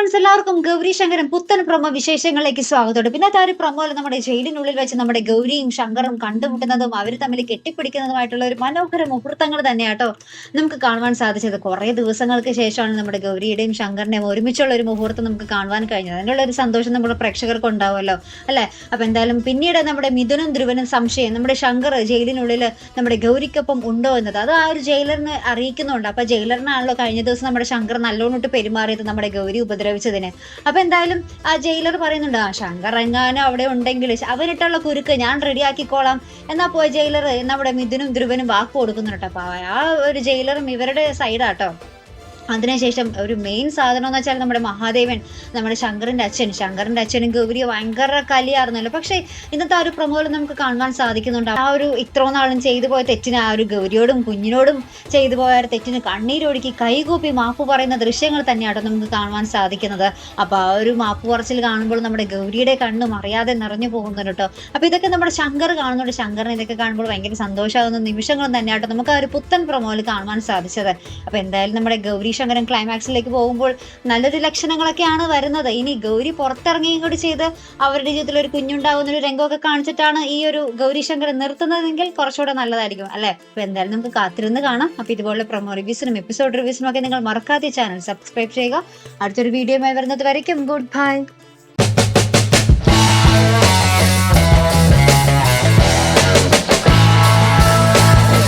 Friends, എല്ലാവർക്കും ഗൗരി ശങ്കരൻ പുത്തൻ promo വിശേഷങ്ങളിലേക്ക് സ്വാഗതം. പിന്നത്തെ ഒരു പ്രൊമോയിൽ നമ്മുടെ ജയിലിനുള്ളിൽ വെച്ച് നമ്മുടെ ഗൗരിയും ശങ്കറും കണ്ടുമുട്ടുന്നതും അവർ തമ്മിൽ കെട്ടിപ്പിടിക്കുന്നതുമായിട്ടുള്ള ഒരു മനോഹര മുഹൂർത്തങ്ങൾ തന്നെയാട്ടോ നമുക്ക് കാണുവാൻ സാധിച്ചത്. കുറെ ദിവസങ്ങൾക്ക് ശേഷമാണ് നമ്മുടെ ഗൗരിയുടെയും ശങ്കറിന്റെയും ഒരുമിച്ചുള്ള ഒരു മുഹൂർത്തം നമുക്ക് കാണുവാൻ കഴിഞ്ഞത്. അതിനുള്ള ഒരു സന്തോഷം നമ്മുടെ പ്രേക്ഷകർക്ക് ഉണ്ടാവുമല്ലോ അല്ലെ. അപ്പൊ എന്തായാലും പിന്നീട് നമ്മുടെ മിഥുനും ധ്രുവനും സംശയം നമ്മുടെ ശങ്കർ ജയിലിനുള്ളിൽ നമ്മുടെ ഗൗരിക്കൊപ്പം ഉണ്ടോ എന്നത് അത് ആ ഒരു ജയിലറിനെ അറിയിക്കുന്നുണ്ട്. അപ്പൊ ജയിലറിനാണല്ലോ കഴിഞ്ഞ ദിവസം നമ്മുടെ ശങ്കർ നല്ലോണിട്ട് പെരുമാറിയത് നമ്മുടെ ഗൗരി ഉപദ്രവിച്ചതിന്. അപ്പൊ എന്തായാലും ആ ജയിലർ പറയുന്നുണ്ട്, ആ ശങ്കർ എങ്ങാനും അവിടെ ഉണ്ടെങ്കിൽ അവനിട്ടുള്ള കുരുക്ക് ഞാൻ റെഡിയാക്കിക്കോളാം എന്നാ പോയ ജയിലർ നമ്മുടെ മിഥുനും ധ്രുവനും വാക്ക് കൊടുക്കുന്നുണ്ട്. അപ്പൊ ആ ഒരു ജയിലറും ഇവരുടെ സൈഡാട്ടോ. അതിനുശേഷം ഒരു മെയിൻ സാധനം എന്ന് വെച്ചാൽ നമ്മുടെ മഹാദേവൻ, നമ്മുടെ ശങ്കറിന്റെ അച്ഛനും ഗൗരിയെ ഭയങ്കര കലിയായിരുന്നല്ലോ. പക്ഷെ ഇന്നത്തെ ആ ഒരു പ്രൊമോയിൽ നമുക്ക് കാണാൻ സാധിക്കുന്നുണ്ട് ആ ഒരു ഇത്രോ നാളും ചെയ്തു പോയ തെറ്റിന്, ആ ഒരു ഗൗരിയോടും കുഞ്ഞിനോടും ചെയ്തു പോയ തെറ്റിന് കണ്ണീരൊഴുക്കി കൈകൂപ്പി മാപ്പ് പറയുന്ന ദൃശ്യങ്ങൾ തന്നെയാട്ടോ നമുക്ക് കാണുവാൻ സാധിക്കുന്നത്. അപ്പൊ ആ ഒരു മാപ്പ് പറച്ചിൽ കാണുമ്പോൾ നമ്മുടെ ഗൗരിയുടെ കണ്ണും അറിയാതെ നിറഞ്ഞു പോകുന്നുണ്ട് കേട്ടോ. അപ്പൊ ഇതൊക്കെ നമ്മുടെ ശങ്കർ കാണുന്നുണ്ട്. ശങ്കറിന് ഇതൊക്കെ കാണുമ്പോൾ ഭയങ്കര സന്തോഷമാകുന്ന നിമിഷങ്ങളും തന്നെയാട്ടോ നമുക്ക് ആ ഒരു പുത്തൻ പ്രൊമോയിൽ കാണുവാൻ സാധിച്ചത്. അപ്പൊ എന്തായാലും നമ്മുടെ ഗൗരി ശങ്കരൻ ക്ലൈമാക്സിലേക്ക് പോകുമ്പോൾ നല്ലൊരു ലക്ഷണങ്ങളൊക്കെയാണ് വരുന്നത്. ഇനി ഗൗരി പുറത്തിറങ്ങുകയും കൂടി ചെയ്ത് അവരുടെ ജീവിതത്തിൽ ഒരു കുഞ്ഞുണ്ടാകുന്ന ഒരു രംഗമൊക്കെ കാണിച്ചിട്ടാണ് ഈ ഒരു ഗൗരി ശങ്കരൻ നിർത്തുന്നതെങ്കിൽ കുറച്ചുകൂടെ നല്ലതായിരിക്കും അല്ലെ. അപ്പൊ എന്തായാലും നമുക്ക് കാത്തിരുന്ന് കാണാം. അപ്പൊ ഇതുപോലെ പ്രൊമോ റിവ്യൂസിനും എപ്പിസോഡ് റിവ്യൂസിനും ഒക്കെ നിങ്ങൾ മറക്കാതെ ചാനൽ സബ്സ്ക്രൈബ് ചെയ്യുക. അടുത്തൊരു വീഡിയോയുമായി വരുന്നത് വരയ്ക്കും ഗുഡ് ബൈ.